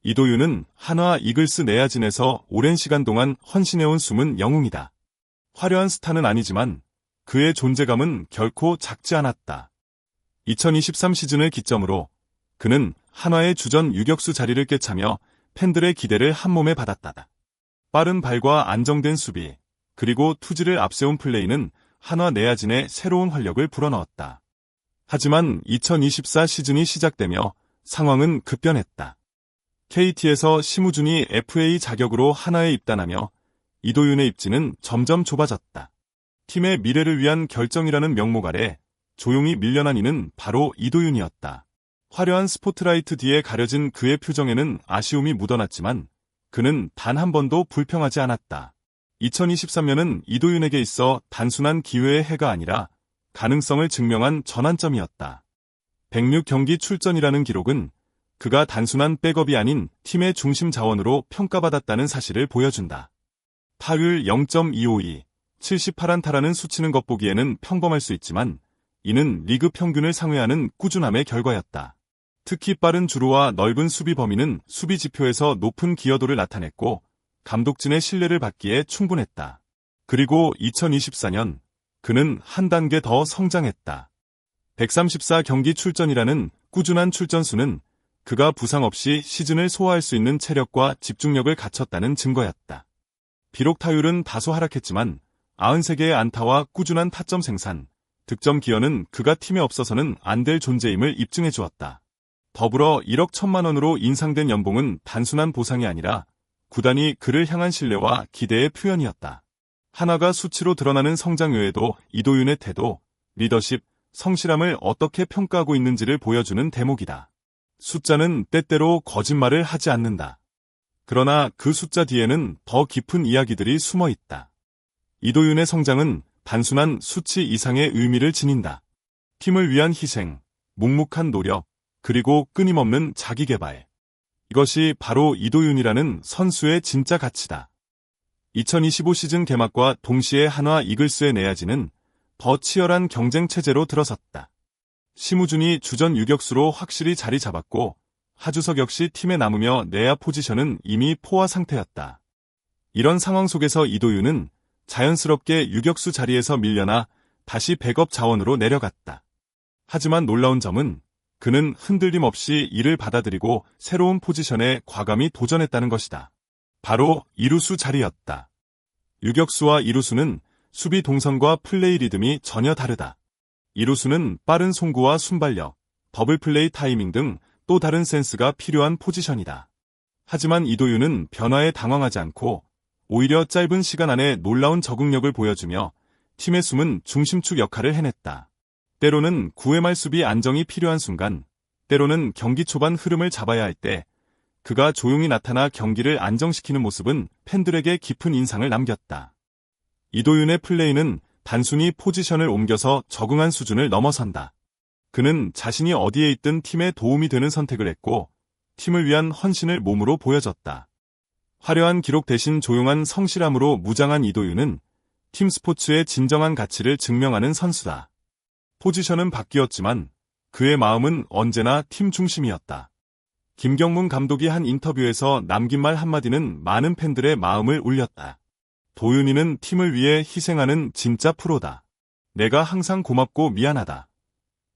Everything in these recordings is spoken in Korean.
이도윤은 한화 이글스 내야진에서 오랜 시간 동안 헌신해온 숨은 영웅이다. 화려한 스타는 아니지만 그의 존재감은 결코 작지 않았다. 2023 시즌을 기점으로 그는 한화의 주전 유격수 자리를 꿰차며 팬들의 기대를 한몸에 받았다. 빠른 발과 안정된 수비, 그리고 투지를 앞세운 플레이는 한화 내야진의 새로운 활력을 불어넣었다. 하지만 2024 시즌이 시작되며 상황은 급변했다. KT에서 심우준이 FA 자격으로 한화에 입단하며 이도윤의 입지는 점점 좁아졌다. 팀의 미래를 위한 결정이라는 명목 아래 조용히 밀려난 이는 바로 이도윤이었다. 화려한 스포트라이트 뒤에 가려진 그의 표정에는 아쉬움이 묻어났지만 그는 단 한 번도 불평하지 않았다. 2023년은 이도윤에게 있어 단순한 기회의 해가 아니라 가능성을 증명한 전환점이었다. 106경기 출전이라는 기록은 그가 단순한 백업이 아닌 팀의 중심 자원으로 평가받았다는 사실을 보여준다. 타율 0.252, 78안타라는 수치는 겉보기에는 평범할 수 있지만 이는 리그 평균을 상회하는 꾸준함의 결과였다. 특히 빠른 주루와 넓은 수비 범위는 수비 지표에서 높은 기여도를 나타냈고 감독진의 신뢰를 받기에 충분했다. 그리고 2024년 그는 한 단계 더 성장했다. 134경기 출전이라는 꾸준한 출전 수는 그가 부상 없이 시즌을 소화할 수 있는 체력과 집중력을 갖췄다는 증거였다. 비록 타율은 다소 하락했지만 93개의 안타와 꾸준한 타점 생산, 득점 기여는 그가 팀에 없어서는 안 될 존재임을 입증해 주었다. 더불어 1억 1천만 원으로 인상된 연봉은 단순한 보상이 아니라 구단이 그를 향한 신뢰와 기대의 표현이었다. 한화가 수치로 드러나는 성장 외에도 이도윤의 태도, 리더십, 성실함을 어떻게 평가하고 있는지를 보여주는 대목이다. 숫자는 때때로 거짓말을 하지 않는다. 그러나 그 숫자 뒤에는 더 깊은 이야기들이 숨어 있다. 이도윤의 성장은 단순한 수치 이상의 의미를 지닌다. 팀을 위한 희생, 묵묵한 노력, 그리고 끊임없는 자기개발. 이것이 바로 이도윤이라는 선수의 진짜 가치다. 2025 시즌 개막과 동시에 한화 이글스의 내야진은 더 치열한 경쟁 체제로 들어섰다. 심우준이 주전 유격수로 확실히 자리 잡았고 하주석 역시 팀에 남으며 내야 포지션은 이미 포화 상태였다. 이런 상황 속에서 이도윤은 자연스럽게 유격수 자리에서 밀려나 다시 백업 자원으로 내려갔다. 하지만 놀라운 점은 그는 흔들림 없이 이를 받아들이고 새로운 포지션에 과감히 도전했다는 것이다. 바로 이루수 자리였다. 유격수와 이루수는 수비 동선과 플레이 리듬이 전혀 다르다. 이루수는 빠른 송구와 순발력, 더블 플레이 타이밍 등 또 다른 센스가 필요한 포지션이다. 하지만 이도윤은 변화에 당황하지 않고 오히려 짧은 시간 안에 놀라운 적응력을 보여주며 팀의 숨은 중심축 역할을 해냈다. 때로는 9회 말 수비 안정이 필요한 순간, 때로는 경기 초반 흐름을 잡아야 할 때 그가 조용히 나타나 경기를 안정시키는 모습은 팬들에게 깊은 인상을 남겼다. 이도윤의 플레이는 단순히 포지션을 옮겨서 적응한 수준을 넘어선다. 그는 자신이 어디에 있든 팀에 도움이 되는 선택을 했고 팀을 위한 헌신을 몸으로 보여줬다. 화려한 기록 대신 조용한 성실함으로 무장한 이도윤은 팀 스포츠의 진정한 가치를 증명하는 선수다. 포지션은 바뀌었지만 그의 마음은 언제나 팀 중심이었다. 김경문 감독이 한 인터뷰에서 남긴 말 한마디는 많은 팬들의 마음을 울렸다. 도윤이는 팀을 위해 희생하는 진짜 프로다. 내가 항상 고맙고 미안하다.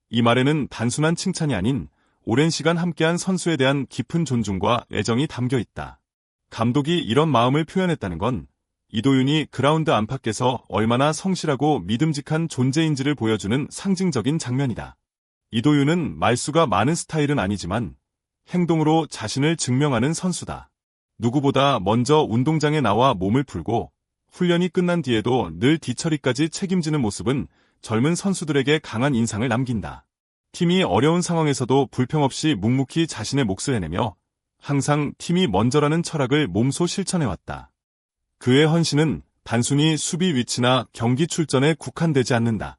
이 말에는 단순한 칭찬이 아닌 오랜 시간 함께한 선수에 대한 깊은 존중과 애정이 담겨 있다. 감독이 이런 마음을 표현했다는 건 이도윤이 그라운드 안팎에서 얼마나 성실하고 믿음직한 존재인지를 보여주는 상징적인 장면이다. 이도윤은 말수가 많은 스타일은 아니지만 행동으로 자신을 증명하는 선수다. 누구보다 먼저 운동장에 나와 몸을 풀고 훈련이 끝난 뒤에도 늘 뒤처리까지 책임지는 모습은 젊은 선수들에게 강한 인상을 남긴다. 팀이 어려운 상황에서도 불평 없이 묵묵히 자신의 몫을 해내며 항상 팀이 먼저라는 철학을 몸소 실천해왔다. 그의 헌신은 단순히 수비 위치나 경기 출전에 국한되지 않는다.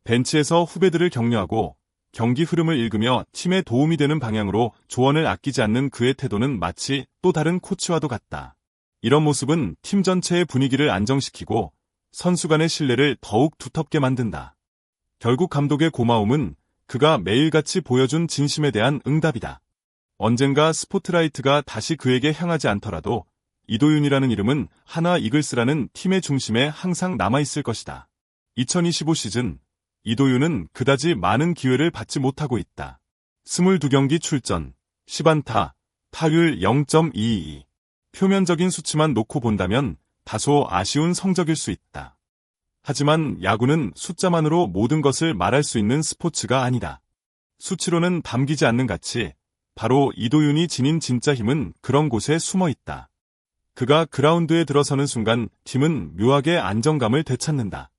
벤치에서 후배들을 격려하고 경기 흐름을 읽으며 팀에 도움이 되는 방향으로 조언을 아끼지 않는 그의 태도는 마치 또 다른 코치와도 같다. 이런 모습은 팀 전체의 분위기를 안정시키고 선수 간의 신뢰를 더욱 두텁게 만든다. 결국 감독의 고마움은 그가 매일같이 보여준 진심에 대한 응답이다. 언젠가 스포트라이트가 다시 그에게 향하지 않더라도 이도윤이라는 이름은 하나 이글스라는 팀의 중심에 항상 남아있을 것이다. 2025 시즌, 이도윤은 그다지 많은 기회를 받지 못하고 있다. 22경기 출전, 10안타, 타율 0.222. 표면적인 수치만 놓고 본다면 다소 아쉬운 성적일 수 있다. 하지만 야구는 숫자만으로 모든 것을 말할 수 있는 스포츠가 아니다. 수치로는 담기지 않는 가치, 바로 이도윤이 지닌 진짜 힘은 그런 곳에 숨어 있다. 그가 그라운드에 들어서는 순간 팀은 묘하게 안정감을 되찾는다.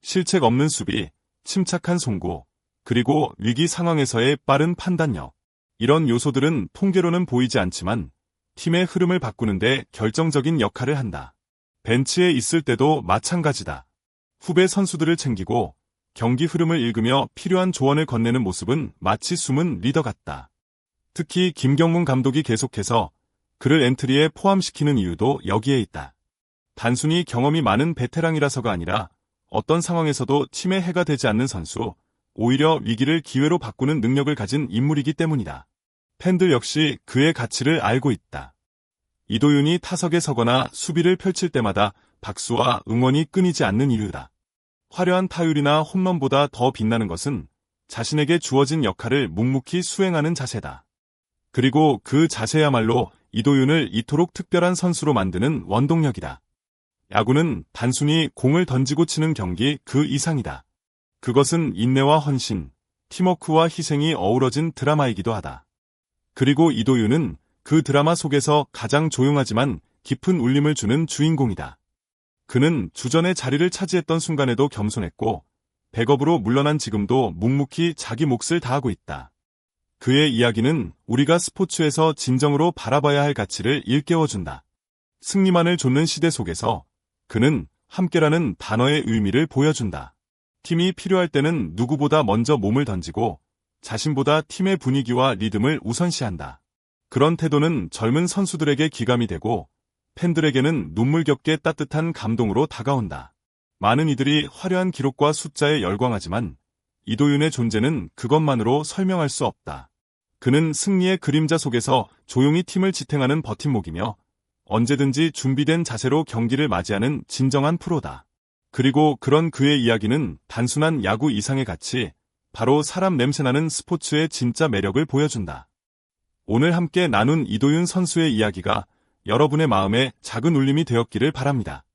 실책 없는 수비, 침착한 송구, 그리고 위기 상황에서의 빠른 판단력. 이런 요소들은 통계로는 보이지 않지만 팀의 흐름을 바꾸는데 결정적인 역할을 한다. 벤치에 있을 때도 마찬가지다. 후배 선수들을 챙기고 경기 흐름을 읽으며 필요한 조언을 건네는 모습은 마치 숨은 리더 같다. 특히 김경문 감독이 계속해서 그를 엔트리에 포함시키는 이유도 여기에 있다. 단순히 경험이 많은 베테랑이라서가 아니라 어떤 상황에서도 팀에 해가 되지 않는 선수, 오히려 위기를 기회로 바꾸는 능력을 가진 인물이기 때문이다. 팬들 역시 그의 가치를 알고 있다. 이도윤이 타석에 서거나 수비를 펼칠 때마다 박수와 응원이 끊이지 않는 이유다. 화려한 타율이나 홈런보다 더 빛나는 것은 자신에게 주어진 역할을 묵묵히 수행하는 자세다. 그리고 그 자세야말로 이도윤을 이토록 특별한 선수로 만드는 원동력이다. 야구는 단순히 공을 던지고 치는 경기 그 이상이다. 그것은 인내와 헌신, 팀워크와 희생이 어우러진 드라마이기도 하다. 그리고 이도윤은 그 드라마 속에서 가장 조용하지만 깊은 울림을 주는 주인공이다. 그는 주전의 자리를 차지했던 순간에도 겸손했고 백업으로 물러난 지금도 묵묵히 자기 몫을 다하고 있다. 그의 이야기는 우리가 스포츠에서 진정으로 바라봐야 할 가치를 일깨워준다. 승리만을 좇는 시대 속에서 그는 함께라는 단어의 의미를 보여준다. 팀이 필요할 때는 누구보다 먼저 몸을 던지고 자신보다 팀의 분위기와 리듬을 우선시한다. 그런 태도는 젊은 선수들에게 기감이 되고 팬들에게는 눈물겹게 따뜻한 감동으로 다가온다. 많은 이들이 화려한 기록과 숫자에 열광하지만 이도윤의 존재는 그것만으로 설명할 수 없다. 그는 승리의 그림자 속에서 조용히 팀을 지탱하는 버팀목이며 언제든지 준비된 자세로 경기를 맞이하는 진정한 프로다. 그리고 그런 그의 이야기는 단순한 야구 이상의 가치, 바로 사람 냄새나는 스포츠의 진짜 매력을 보여준다. 오늘 함께 나눈 이도윤 선수의 이야기가 여러분의 마음에 작은 울림이 되었기를 바랍니다.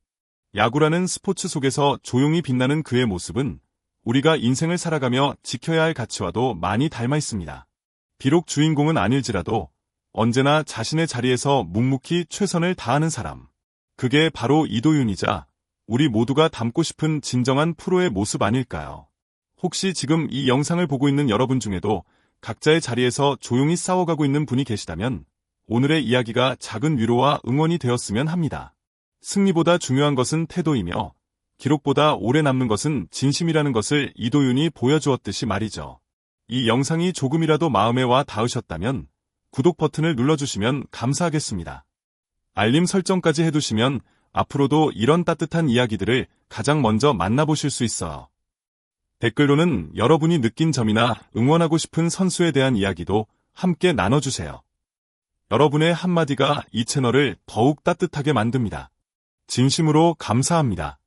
야구라는 스포츠 속에서 조용히 빛나는 그의 모습은 우리가 인생을 살아가며 지켜야 할 가치와도 많이 닮아 있습니다. 비록 주인공은 아닐지라도 언제나 자신의 자리에서 묵묵히 최선을 다하는 사람. 그게 바로 이도윤이자 우리 모두가 닮고 싶은 진정한 프로의 모습 아닐까요? 혹시 지금 이 영상을 보고 있는 여러분 중에도 각자의 자리에서 조용히 싸워가고 있는 분이 계시다면 오늘의 이야기가 작은 위로와 응원이 되었으면 합니다. 승리보다 중요한 것은 태도이며 기록보다 오래 남는 것은 진심이라는 것을 이도윤이 보여주었듯이 말이죠. 이 영상이 조금이라도 마음에 와 닿으셨다면 구독 버튼을 눌러주시면 감사하겠습니다. 알림 설정까지 해두시면 앞으로도 이런 따뜻한 이야기들을 가장 먼저 만나보실 수 있어요. 댓글로는 여러분이 느낀 점이나 응원하고 싶은 선수에 대한 이야기도 함께 나눠주세요. 여러분의 한마디가 이 채널을 더욱 따뜻하게 만듭니다. 진심으로 감사합니다.